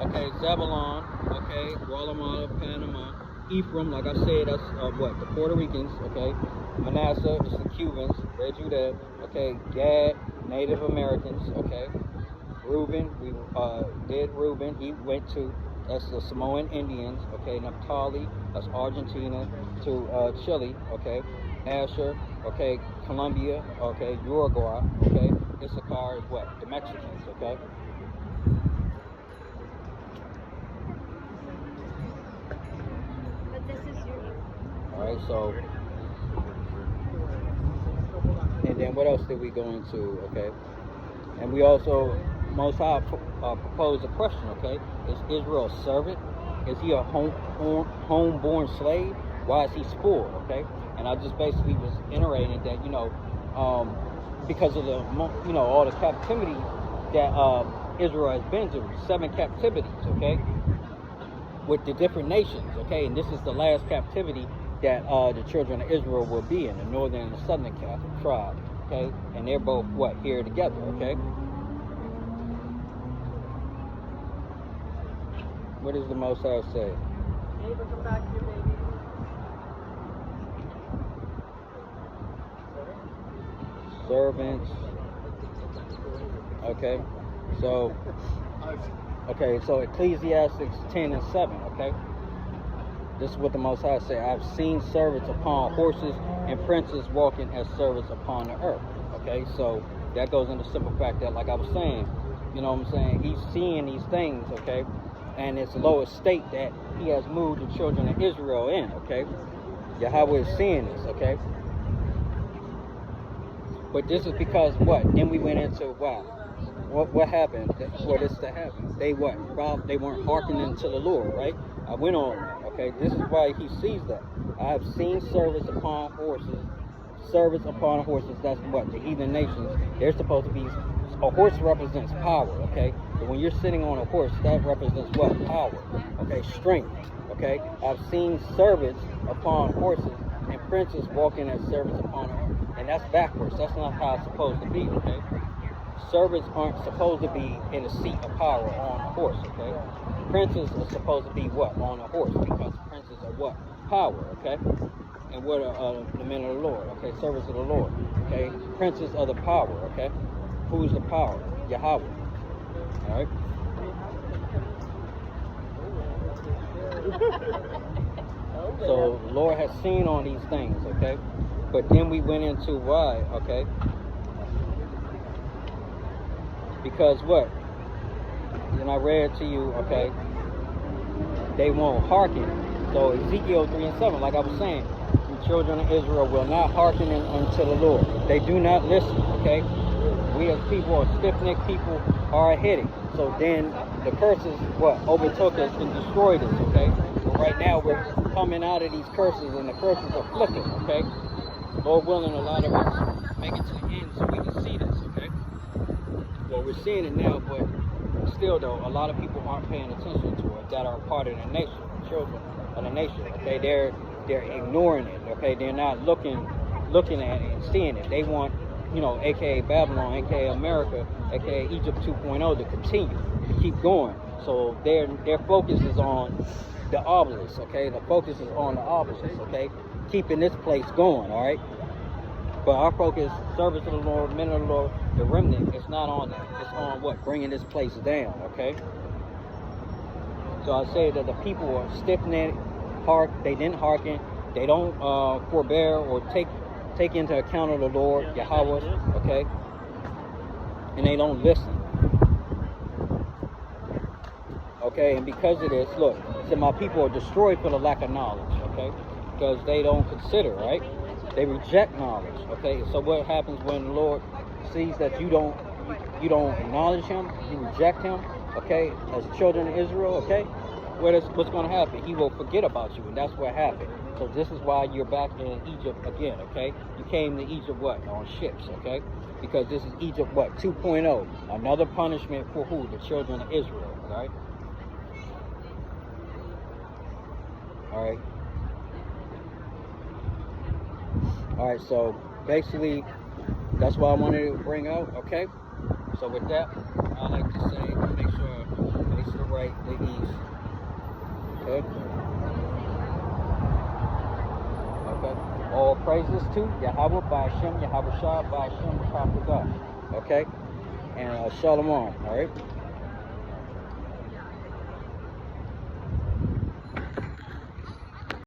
Speaker 2: Okay, Zebulon, okay, Guatemala, Panama. Ephraim, like I said, that's what? The Puerto Ricans, okay. Manasseh is the Cubans, read you that, okay. Gad, Native Americans, okay. Reuben, we did Reuben, he went to, that's the Samoan Indians, okay. Naphtali, that's Argentina to Chile, okay. Asher, okay. Colombia, okay. Uruguay, okay. Issachar is what? The Mexicans, okay. Alright, so, and then what else did we go into, okay? And we also, Most High proposed a question, okay? Is Israel a servant? Is he a homeborn slave? Why is he spoiled, okay? And I just basically was iterating that, because of the, all the captivity that Israel has been through, 7 captivities, okay? With the different nations, okay? And this is the last captivity that the children of Israel will be in, the northern and the southern tribe, okay? And they're both, what, here together, okay? What does the Most High say?
Speaker 3: Neighbor, come back here, baby.
Speaker 2: Servants. Okay, so Ecclesiastes 10 and 7, okay? This is what the Most High say. I've seen servants upon horses and princes walking as servants upon the earth. Okay, so that goes into the simple fact that, like I was saying, you know what I'm saying, he's seeing these things, okay? And it's lowest state that he has moved the children of Israel in, okay? Yahweh is seeing this, okay? But this is because what? Then we went into what happened for this to happen? They weren't hearkening to the Lord, right? I went on that, okay? This is why he sees that. I have seen servants upon horses. Servants upon horses, that's what? The heathen nations. They're supposed to be, a horse represents power, okay? But when you're sitting on a horse, that represents what? Power, okay? Strength, okay? I've seen servants upon horses and princes walking as servants upon earth. And that's backwards. That's not how it's supposed to be, okay? Servants aren't supposed to be in a seat of power on a horse, okay? Princes are supposed to be what? On a horse, because princes are what? Power, okay? And what are the men of the Lord, okay? Servants of the Lord, okay? Princes are the power, okay? Who's the power? Yahweh, all right? So the Lord has seen on these things, okay? But then we went into why, okay? Because what? And I read to you, okay? They won't hearken. So Ezekiel 3 and 7, like I was saying, the children of Israel will not hearken unto the Lord. They do not listen, okay? We as people are stiff-necked people, hard-headed. So then the curses, what, overtook us and destroyed us, okay? But right now we're coming out of these curses, and the curses are flipping, okay? Lord willing, a lot of us make it to the end so we can see this, okay? Well, we're seeing it now, but still though, a lot of people aren't paying attention to it that are part of the nation, children of the nation, okay? They're ignoring it, okay? They're not looking at it and seeing it. They want, you know, aka Babylon, aka America, aka Egypt 2.0 to continue, to keep going. So their focus is on the obelisk, okay? The focus is on the obelisk, okay? Keeping this place going, all right? But our focus, service of the Lord, men of the Lord, the remnant, it's not on that. It's on what? Bringing this place down, okay? So I say that the people are stiff-necked, they didn't hearken, they don't forbear or take into account of the Lord, Yahweh, okay? And they don't listen. Okay, and because of this, look, so my people are destroyed for the lack of knowledge, okay? Because they don't consider, right? They reject knowledge, okay? So what happens when the Lord sees that you don't acknowledge him, you reject him, okay? As children of Israel, okay? What's going to happen? He will forget about you, and that's what happened. So this is why you're back in Egypt again, okay? You came to Egypt, what? On ships, okay? Because this is Egypt, what? 2.0. Another punishment for who? The children of Israel, right? All right. All right, so basically, that's what I wanted to bring out, okay? So with that, I like to say, make sure face to the right, the east. Okay? Okay. All praises to Yahweh by Hashem, Yahweh Shah by Hashem, the prophet of God. Okay? And Shalom, all right?